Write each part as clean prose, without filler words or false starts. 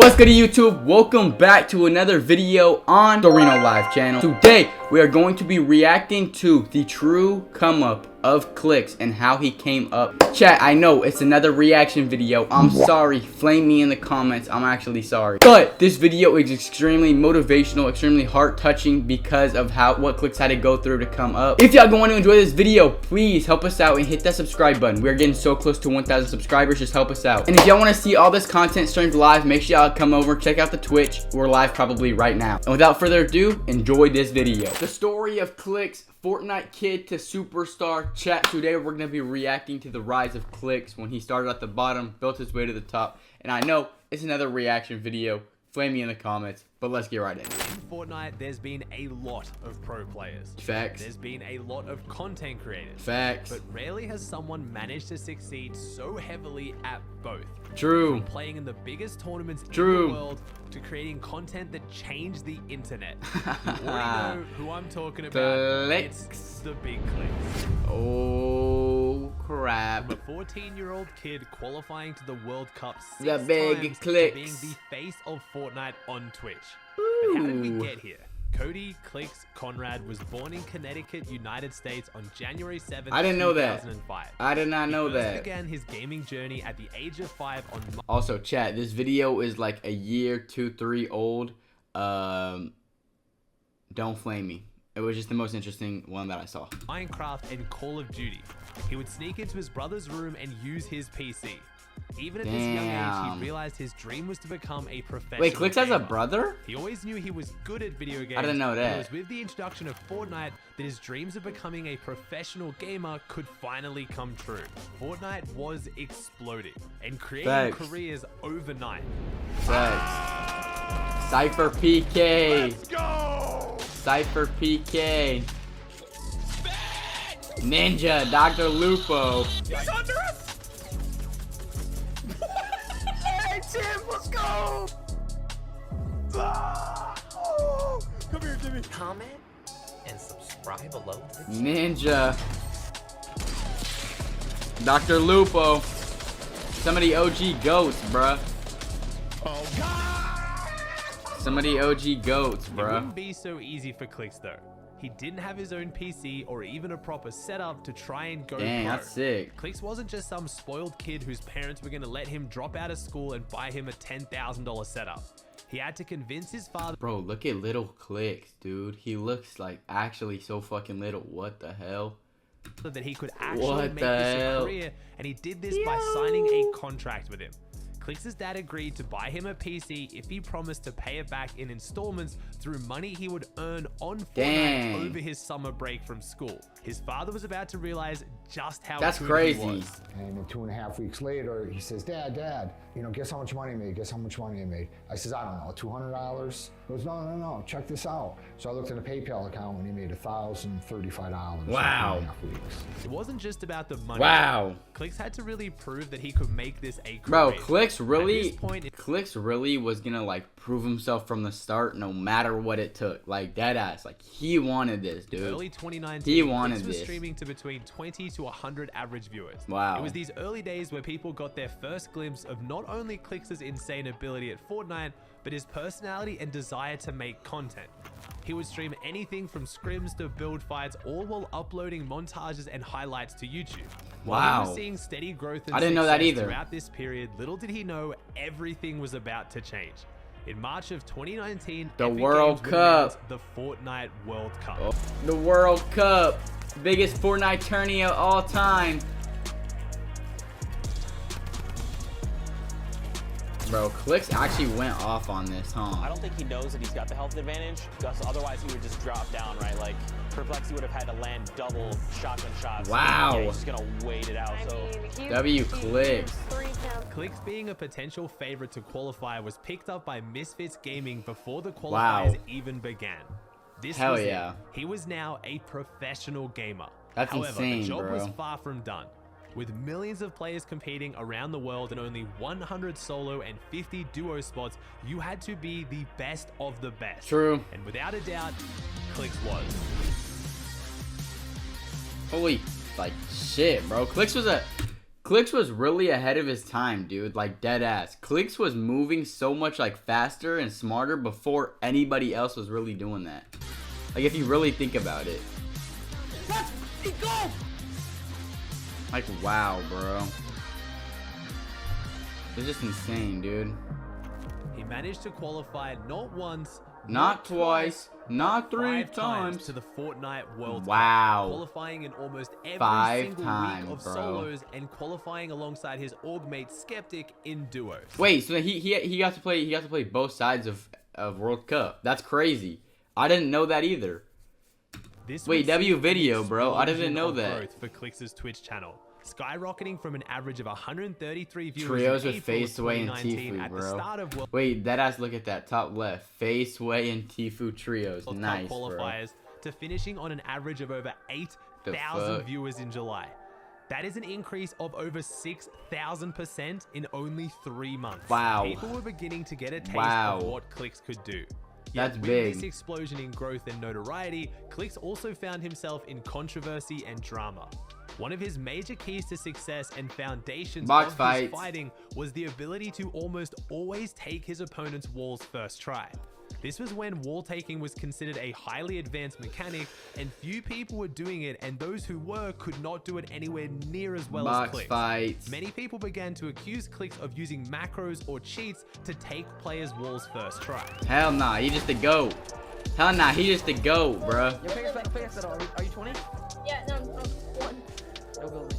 What's good YouTube? Welcome back to another video on the Reno Live channel. Today we are going to be reacting to the true come up of Clix and how he came up. Chat, I know it's another reaction video. I'm sorry, flame me in the comments. I'm actually sorry. But this video is extremely motivational, extremely heart touching because of what Clix had to go through to come up. If y'all going to enjoy this video, please help us out and hit that subscribe button. We're getting so close to 1,000 subscribers. Just help us out. And if y'all want to see all this content streamed live, make sure y'all come over, check out the Twitch. We're live probably right now. And without further ado, enjoy this video. The story of Clix, Fortnite kid to superstar. Chat, today we're going to be reacting to the rise of Clix when he started at the bottom, built his way to the top. And I know it's another reaction video. Flame me in the comments, but let's get right into it. In Fortnite, there's been a lot of pro players. Facts. There's been a lot of content creators. Facts. But rarely has someone managed to succeed so heavily at both. True. From playing in the biggest tournaments in the world to creating content that changed the internet. You already know who I'm talking about. Clix. It's the big Clix. Oh crap. From a 14-year-old kid qualifying to the World Cup 6 The big times Clix. to being the face of Fortnite on Twitch. But how did we get here? Cody Clix Conrad was born in Connecticut, United States on January 7th, I didn't know that. 2005. I did not know that. He began his gaming journey at the age of 5 on... Also, chat, this video is like a year, 2, 3 old. Don't flame me. It was just the most interesting one that I saw. Minecraft and Call of Duty. He would sneak into his brother's room and use his PC. Even at this young age, he realized his dream was to become a professional Wait, Clix has gamer. a brother? He always knew he was good at video games. I didn't know that. It was with the introduction of Fortnite that his dreams of becoming a professional gamer could finally come true. Fortnite was exploding and creating careers overnight. Facts. Cypher PK. Let's go! Cypher PK. Ninja, Dr. Lupo. He's under us! Hey, Tim, let's go! Come here, Jimmy. Comment and subscribe below the Ninja. Dr. Lupo. Some of the OG goats, bruh. Oh, God! Some of the OG goats, It bruh. wouldn't be so easy for Clix, though. He didn't have his own PC or even a proper setup to try and go Dang, pro. that's sick. Clix wasn't just some spoiled kid whose parents were going to let him drop out of school and buy him a $10,000 setup. He had to convince his father. Bro, look at little Clix, dude. He looks like actually so fucking little. What the hell? That he could actually make this a career, and he did this by signing a contract with him. Clix's dad agreed to buy him a PC if he promised to pay it back in installments through money he would earn on Fortnite over his summer break from school. His father was about to realize just how good crazy. he was. And then 2.5 weeks later, he says, Dad, you know, guess how much money I made? Guess how much money I made? I says, I don't know, $200? He goes, no, check this out. So I looked at a PayPal account and he made $1,035 Wow. in 2.5 weeks. It wasn't just about the money. Wow. Clix had to really prove that he could make this a career. Bro, Clix really was gonna like prove himself from the start no matter what it took. Like dead ass. Like he wanted this, dude. Early 2019, he wanted Clix was this. streaming to between 20 to 100 average viewers. Wow. It was these early days where people got their first glimpse of not only Clix's insane ability at Fortnite, but his personality and desire to make content. He would stream anything from scrims to build fights, all while uploading montages and highlights to YouTube. While he was seeing steady growth and I didn't know that either. Throughout this period, little did he know everything was about to change. In March of 2019, the Epic World Games Cup, the Fortnite World Cup. Oh, the World Cup, biggest Fortnite tourney of all time. Bro, Clix actually went off on this, huh? I don't think he knows that he's got the health advantage, because otherwise he would just drop down, right? Like, Perplexity would have had to land double shotgun shots. Wow. Yeah, he's just gonna wait it out, W Clix. Clix being a potential favorite to qualify was picked up by Misfits Gaming before the qualifiers even began. This Hell was yeah. it. He was now a professional gamer. That's However, insane, the job bro. was far from done. With millions of players competing around the world and only 100 solo and 50 duo spots, you had to be the best of the best. True. And without a doubt, Clix was. Holy, like shit, bro. Clix Clix was really ahead of his time, dude. Like, dead ass. Clix was moving so much, like, faster and smarter before anybody else was really doing that. Like, if you really think about it. Let's go! Like, wow, bro. It's just insane, dude. He managed to qualify not once, Not twice, not 3 5 times. to the Fortnite World Wow. Cup, qualifying in almost every 5 single times, week of bro. solos and qualifying alongside his org mate Skeptic in duos. Wait, so he got to play both sides of World Cup. That's crazy. I didn't know that either. This Wait, would see W an video, bro. I didn't explosion know of that. growth for Clix's Twitch channel, skyrocketing from an average of 133 viewers Trios in with April of Faceway and 2019 Tfue, at the bro. start of World Wait, that ass, look at that top left. Faceway and Tfue trios. Cup Nice, bro. qualifiers to finishing on an average of over The 8,000 fuck? viewers in July. That is an increase of over 6,000% in only 3 months. Wow. People were beginning to get a taste Wow. of what Clix could do. That's Yet big. With this explosion in growth and notoriety, Clix also found himself in controversy and drama. One of his major keys to success and foundations Box of his fights. fighting was the ability to almost always take his opponent's walls first try. This was when wall taking was considered a highly advanced mechanic, and few people were doing it, and those who were could not do it anywhere near as well as Box Clix. fights. Many people began to accuse Clix of using macros or cheats to take players' walls first try. Hell nah, he just a GOAT. Hell nah, he just a GOAT, bruh. Your face at all. Are you 20? Yeah, no, I'm 1. No building.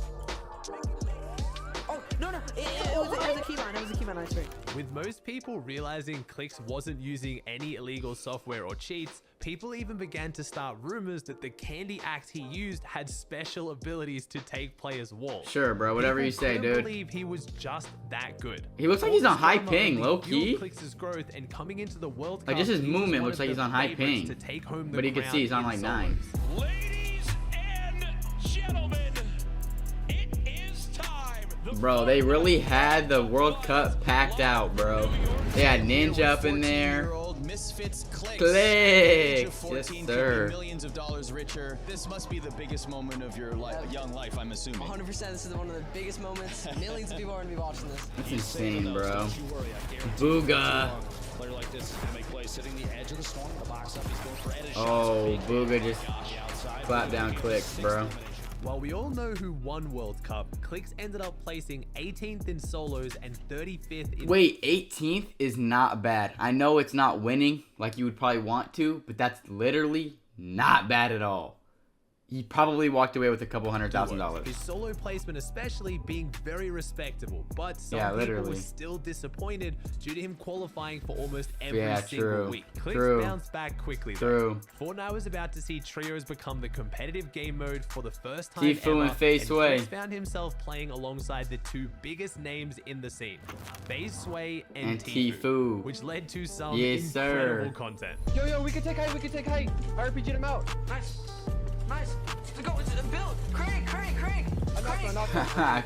Oh, no. It was a keyline. It was a keyline on screen. With most people realizing Clix wasn't using any illegal software or cheats, people even began to start rumors that the candy axe he used had special abilities to take players' walls. Sure, bro, whatever People you say, couldn't dude. believe he was just that good. He looks like All he's on this high drama ping, only low fueled key. Clix's growth, and coming into the World Cup, Like, just his he was movement one looks of like he's the on high favorites ping. to take home the But you can see he's on crown like in 9. solos. Ladies and gentlemen, it is time. Bro, they really had the World Cup packed out, bro. They had Ninja up in there. Misfits Clix. Clix, yes, sir. Millions of dollars richer. This must be the biggest moment of your young life, I'm assuming. 100%. This is one of the biggest moments. Millions of people are going to be watching this. That's insane, bro. Don't you worry, I guarantee Bugah. a player like this is going to make plays sitting the edge of the storm. The box up, he's going for edit Oh, shots. Bugah just On the outside. clapped down Clix, bro. While we all know who won World Cup, Clix ended up placing 18th in solos and 35th in... Wait, 18th is not bad. I know it's not winning like you would probably want to, but that's literally not bad at all. He probably walked away with a couple $100,000. His solo placement especially being very respectable, but some Yeah, people literally. were still disappointed due to him qualifying for almost every Yeah, single true. week. Clix True. bounced back quickly True. though. Fortnite was about to see trios become the competitive game mode for the first time Tfue ever, and Faceway. Clix found himself playing alongside the two biggest names in the scene, Faceway and Tfue. which led to some Yes, incredible sir. content. Yo, we can take height. I RPG'd him out. Nice. Let's go. It's a build. Crank. Crank. I'm high.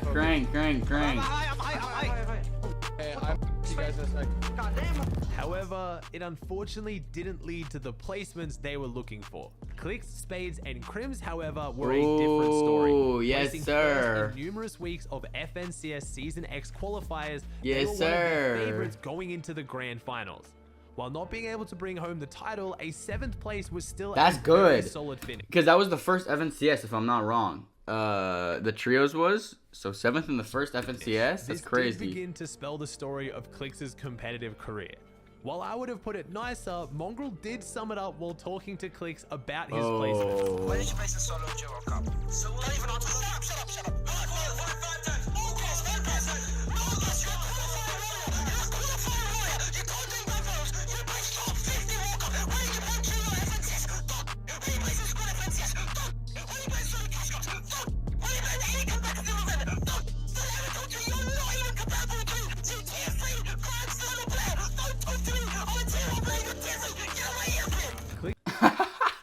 Hey, I'm you guys in a sec. God damn. However, it unfortunately didn't lead to the placements they were looking for. Clix, Spades, and Crims, however, were a different story. Ooh, yes, Placing sir. first in numerous weeks of FNCS Season X qualifiers, they Yes, were one sir. of the favorites going into the grand finals. While not being able to bring home the title, a 7th place was still That's a very good. solid finish. Because that was the first FNCS, if I'm not wrong. The trios was, so 7th in the first FNCS? That's This did crazy. begin to spell the story of Clix's competitive career. While I would have put it nicer, Mongrel did sum it up while talking to Clix about his placements. Oh. Did you place in solo duo World Cup? So we're not even on to shut up.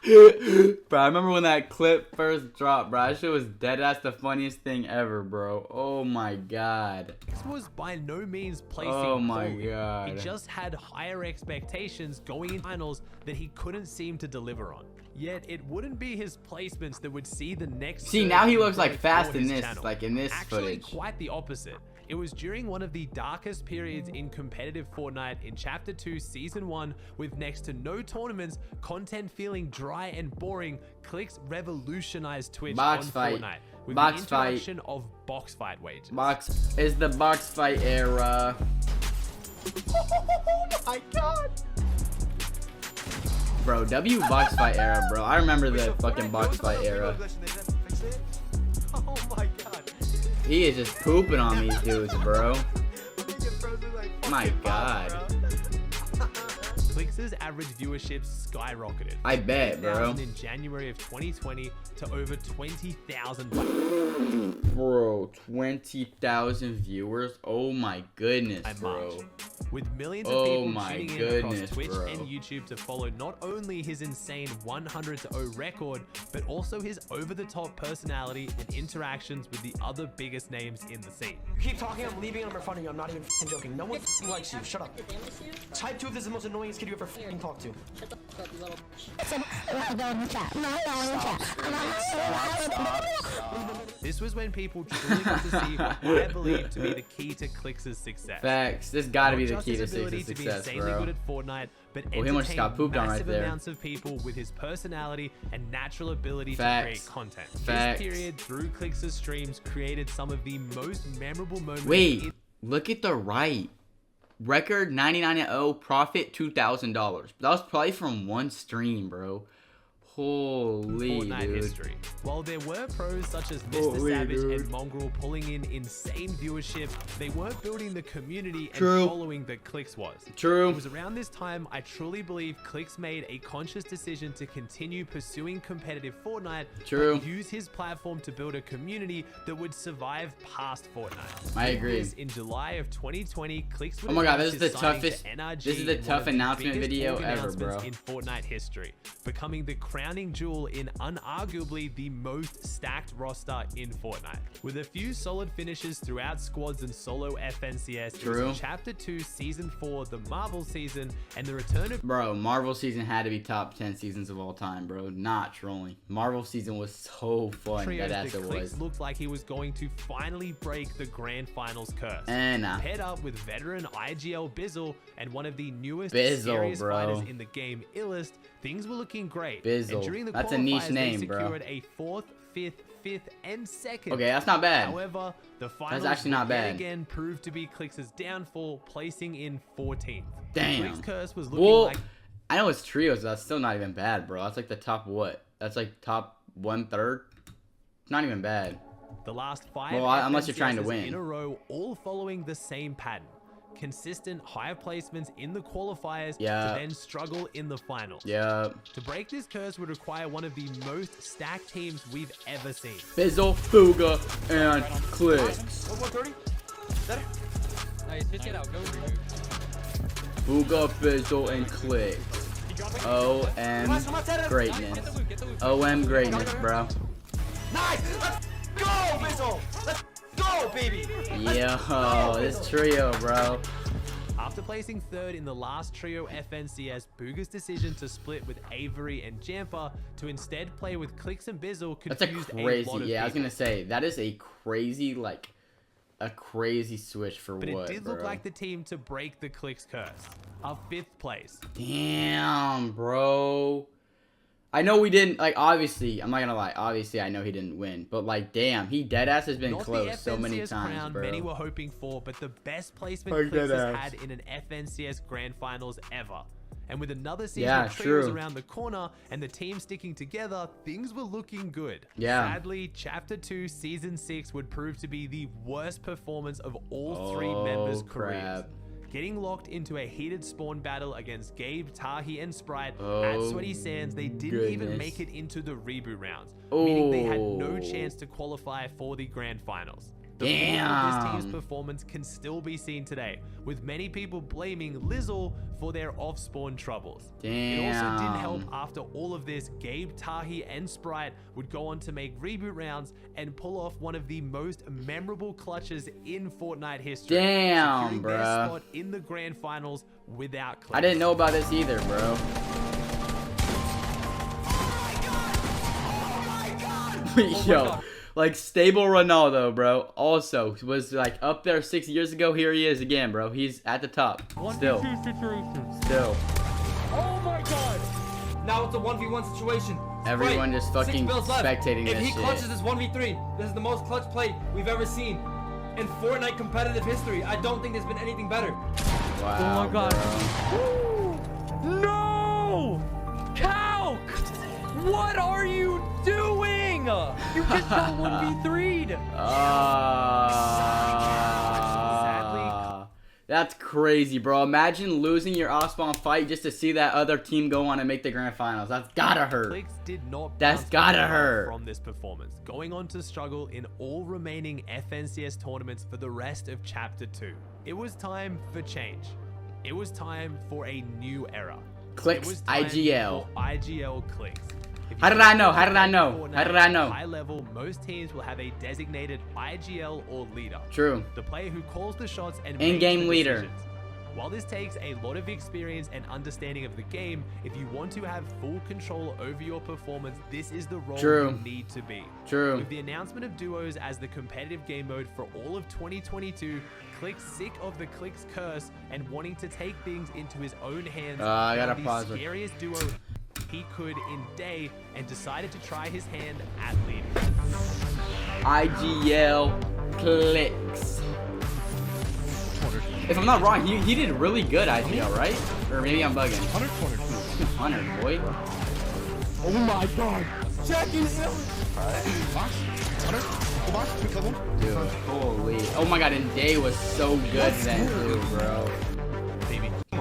Bro, I remember when that clip first dropped, bro. That shit was dead ass the funniest thing ever, bro. Oh my god. This was by no means placing Oh my poorly. god. He just had higher expectations going in finals that he couldn't seem to deliver on. Yet it wouldn't be his placements that would see the next. See, now he looks like growth fast for in his this, channel. like in this Actually, footage. quite the opposite. It was during one of the darkest periods in competitive Fortnite in Chapter 2 Season 1, with next to no tournaments, content feeling dry and boring, Clix revolutionized Twitch Box on fight. Fortnite with Box the fight. introduction of box fight wages. Box is the box fight era. Oh my god! Bro, W box fight era, bro. I remember the fucking box fight era. Oh my god. He is just pooping on these dudes, bro. My god. Clix's average viewership skyrocketed. I bet, bro. In January of 2020 to over 20,000. Bro, 20,000 viewers. Oh my goodness, bro. With millions of Oh people my tuning in goodness, across Twitch bro. and YouTube to follow not only his insane 100-0 record, but also his over-the-top personality and interactions with the other biggest names in the scene. You keep talking, I'm leaving him in front of you. I'm not even joking. No one likes you. Shut up. Type 2 if this is the most annoyingest kid you ever talked to. Shut the fuck up, you little. This was when people truly got to see what I believe to be the key to Clix's success. Facts. This gotta be the Not key to just his ability success, to be insanely bro. good at Fortnite, but Well, he almost entertain got pooped on right massive there. amounts of people with his personality and natural ability Facts. to create content. Facts. This period, through Clix's streams, created some of the most memorable moments. Wait, look at the right. Record 99-0, profit $2,000. That was probably from one stream, bro. Holy Fortnite dude. history. While there were pros such as Mr. Holy Savage dude. and Mongrel pulling in insane viewership, they weren't building the community True. and following that Clix was. True. It was around this time I truly believe Clix made a conscious decision to continue pursuing competitive Fortnite, True. but use his platform to build a community that would survive past Fortnite. I With agree. this, in July of 2020, Clix would Oh my god, announce this is the his signing to toughest. NRG, This is the one tough of the announcement biggest video org ever, bro. announcements in Fortnite history, becoming the crowning jewel in unarguably the most stacked roster in Fortnite. With a few solid finishes throughout squads and solo FNCS, it was True. in Chapter 2 Season 4, the Marvel season, and the return of Bro, Marvel season had to be top 10 seasons of all time, bro. Not trolling. Marvel season was so fun. trios That that ass it Clix was. looked like he was going to finally break the Grand Finals curse. And Paired up with veteran IGL Bizzle and one of the newest, Bizzle, scariest bro. fighters in the game, Illest, things were looking great. Bizzle. And during the That's a niche qualifiers, name, they bro. secured a 4th, 5th, and 2nd. Okay, that's not bad. However, the finals actually not would yet bad. again proved to be Clix's downfall, placing in 14th. Damn. Clix curse was looking Well, like I know it's trios, but that's still not even bad, bro. That's like the top what? That's like top 1/3. Not even bad. the last 5 Well, unless you're trying to FNCSs win. in a row, all following the same pattern. Consistent higher placements in the qualifiers Yeah. to then struggle in the finals. Yeah. To break this curse would require one of the most stacked teams we've ever seen. Bizzle, Bugah, and Clix. 130? Is that it? Nice, just get out. Go remove. Bugah, Bizzle, and Clix. OM greatness. OM greatness, bro. Nice! Let's go, Bizzle! Let's go, baby! Yo, this trio, bro. After placing 3rd in the last trio FNCS, Bugah's decision to split with Avery and Jampa to instead play with Clix and Bizzle That's a confused crazy. lot of Yeah, I was people. gonna say that is a crazy, like, a crazy switch for But what, it did bro? look like the team to break the Clix curse. Our 5th place. Damn, bro. I know we didn't, like, obviously, I'm not gonna lie, obviously I know he didn't win, but, like, damn, he deadass has been Not close the so many FNCS times, crown bro. many were hoping for, but the best placement Like Clix has deadass. had in an FNCS Grand Finals ever. And with another season Yeah, of trios true. around the corner and the team sticking together, things were looking good. Yeah. Sadly, Chapter 2 Season 6 would prove to be the worst performance of all 3 members' careers. crap. Getting locked into a heated spawn battle against Gabe, Tahi, and Sprite at Oh, Sweaty Sands, they didn't even goodness. make it into the reboot rounds, meaning they had no Oh. chance to qualify for the Grand Finals. The fault of this team's Damn. performance can still be seen today, with many people blaming Lizzle for their off-spawn troubles. It also didn't help after all of this, Gabe, Tahi, and Sprite would go on to make reboot rounds and pull off one of the most memorable clutches in Fortnite history. Damn, securing their bruh. spot in the grand finals without Clix. I didn't know about this either, bro. Yo, like stable Ronaldo, bro. Also was like up there 6 years ago. Here he is again, bro. He's at the top. Still. Still. Oh my god! Now it's a 1v1 situation. Everyone Sprite, just 6 fucking bills left. spectating If this he shit. clutches this 1v3, this is the most clutch play we've ever seen in Fortnite competitive history. I don't think there's been anything better. Wow, Oh my god. bro. No! Calc! What are you doing? You just got 1v3'd. That's crazy, bro. Imagine losing your off-spawn fight just to see that other team go on and make the grand finals. That's gotta hurt. Clix did not That's bounce gotta back hurt. from this performance, going on to struggle in all remaining FNCS tournaments for the rest of Chapter 2. It was time for change. It was time for a new era. Clix It was time IGL. for IGL Clix. If How you did I want know? to How did I play know? Fortnite How did I know? at high level, most teams will have a designated IGL or leader. True. The player who calls the shots and In-game makes the leader. decisions. While this takes a lot of experience and understanding of the game, if you want to have full control over your performance, this is the role True. you need to be. True. With the announcement of duos as the competitive game mode for all of 2022, Clix, sick of the Clix curse and wanting to take things into his own hands, I gotta found pause the it. scariest duo he could in day and decided to try his hand at leading. IGL Clix. If I'm not wrong, he did really good IGL, right? Or maybe I'm bugging. 100, boy. Oh my god! Second hill! Dude, holy. Oh my god, and Day was so good then too, bro.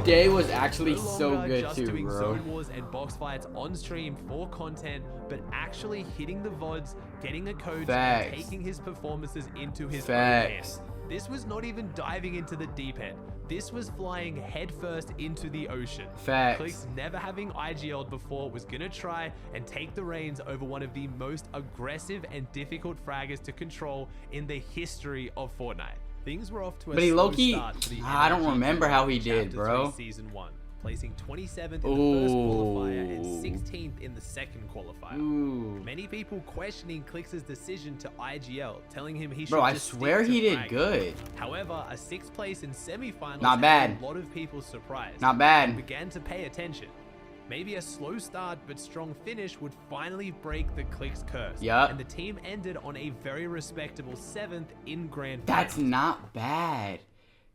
Day was actually No so longer good just too, doing bro. zone wars and box fights on stream for content, but actually hitting the VODs, getting a coach, Facts. and taking his performances into his own Facts. hands. This was not even diving into the deep end. This was flying headfirst into the ocean. Facts. Clix, never having IGL'd before, was gonna try and take the reins over one of the most aggressive and difficult fraggers to control in the history of Fortnite. Things were off to a But he slow low-key- start for the I don't NRG remember how he did, Chapter bro. 3 Season 1, placing 27th in the first qualifier and Ooh. 16th in the second qualifier. Ooh. Many people questioning Clix's decision to IGL, telling him he should Bro, I just stick swear to he did fragging. good. However, a 6th place in semi-finals Not had bad. a lot of people surprised. Not bad. And began to pay attention. Maybe a slow start but strong finish would finally break the Clix curse. Yup. And the team ended on a very respectable 7th in grand That's finals. not bad.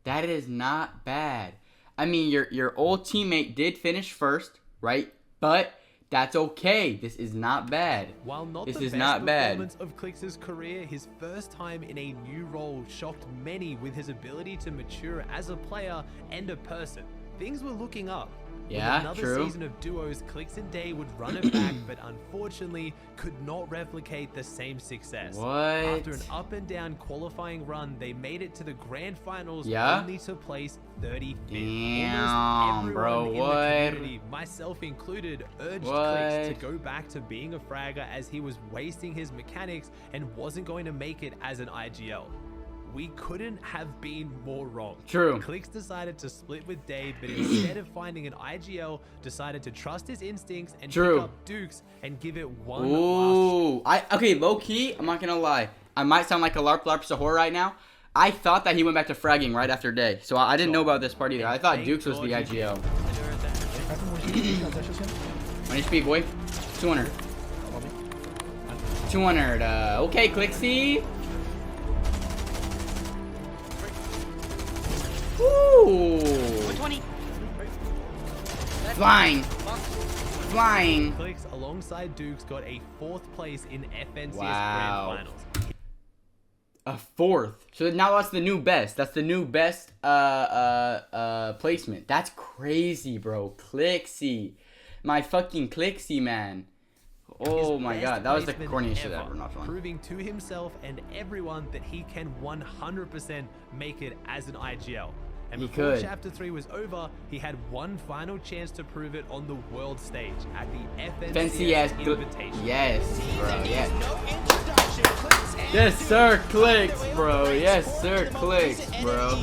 That is not bad. I mean, your old teammate did finish first, right? But that's okay. This is not bad. While not This the is best not bad. performance of Clix's career, his first time in a new role shocked many with his ability to mature as a player and a person. Things were looking up. Yeah, With another true. season of duos, Clix and Day would run it back, but unfortunately could not replicate the same success. What? After an up and down qualifying run, they made it to the grand finals Yeah? only to place 35th. Damn, Almost bro, everyone in what? the community, myself included, urged Clix to What? go back to being a fragger as he was wasting his mechanics and wasn't going to make it as an IGL. We couldn't have been more wrong. True. Clix decided to split with Dave, but instead of finding an IGL, decided to trust his instincts and True. pick up Dukes and give it one last. Ooh. Okay, low key, I'm not gonna lie. I might sound like a LARP Sahor right now. I thought that he went back to fragging right after Day. So I didn't know about this part either. I thought Dukes was the IGL. 1 HP, boy. 200. 200. Okay, Clixy. Ooh. 120. Flying. Flying. Clix alongside Dukes got a 4th place in FNCS Wow. Grand Finals. A 4th. So now that's the new best. That's the new best placement. That's crazy, bro. Clixy. My fucking Clixy, man. Oh my His god, that was the best corniest shit placement ever, not fun. proving to himself and everyone that he can 100% make it as an IGL. And He before could. Chapter 3 was over, he had one final chance to prove it on the world stage at the FNCS Invitational. Yes, bro, yes. Yes, sir, Clix, bro. Yes, sir, Clix, bro.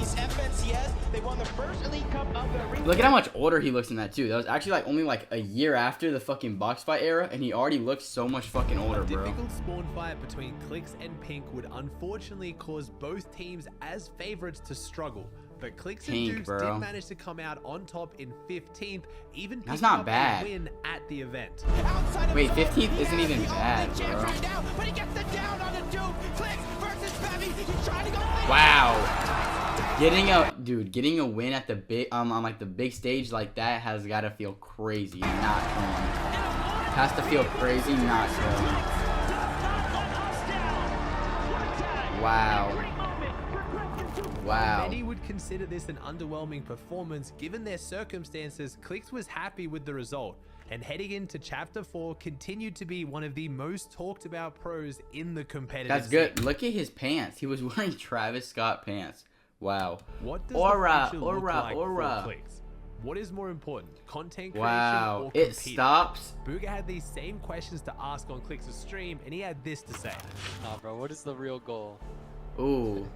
Look at how much older he looks in that, too. That was actually like only like a year after the fucking box fight era, and he already looks so much fucking older, A bro. difficult spawn fight between Clix and Pink would unfortunately cause both teams as favorites to struggle. But Clix and Pink, Dukes bro. did manage to come out on top in 15th, even That's picking not up bad. a win at the event. Wait, 15th isn't even bad, bro. Wow. Getting a win at the big on like the big stage like that has gotta feel crazy. Not fun. Has to feel crazy, not fun. Wow. Wow. Many would consider this an underwhelming performance. Given their circumstances, Clix was happy with the result, and heading into Chapter 4 continued to be one of the most talked about pros in the competitive That's good. scene. Look at his pants. He was wearing Travis Scott pants. Wow. What does Aura, the future look aura, like aura. for Clix? What is more important, content creation Wow. or It competing? stops. Bugah had these same questions to ask on Clix's stream, and he had this to say. Nah, bro, what is the real goal? Ooh.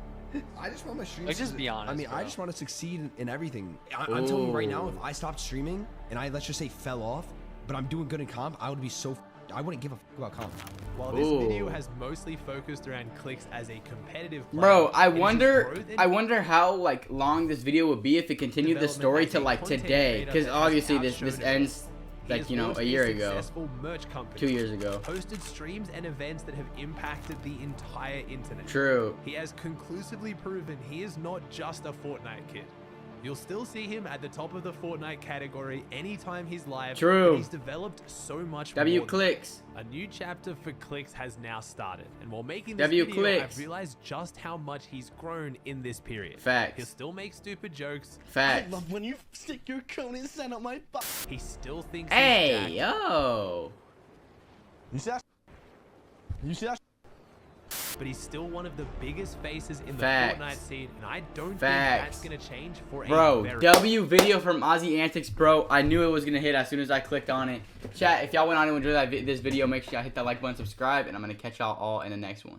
I just want my streams. Like, just be honest. I mean, bro. I just want to succeed in everything. I'm telling you right now, if I stopped streaming and I, let's just say, fell off, but I'm doing good in comp, I would be so. I wouldn't give a about comp. While this video has mostly focused around Clix as a competitive player, Bro, I it is his wonder growth and I wonder how like long this video would be if it continued the story to like today, because obviously this ends like, you know, a year ago, merch company, 2 years ago. hosted streams and events that have impacted the entire internet. True. He has conclusively proven he is not just a Fortnite kid. You'll still see him at the top of the Fortnite category anytime he's live. True. But he's developed so much W more than Clix. that. A new chapter for Clix has now started, and while making this W video, Clix. I've realized just how much he's grown in this period. Facts. He'll still make stupid jokes. Facts. I love when you stick your cone inside of my butt. He still thinks Hey, he's yo. You see that? You see that? but he's still one of the biggest faces in the Facts. Fortnite scene, and I don't think Facts. that's gonna change for a Bro, very W video from aussieantics, bro. I knew it was gonna hit as soon as I clicked on it. Chat, if y'all went on and enjoyed this video, make sure y'all hit that like button, subscribe, and I'm gonna catch y'all all in the next one.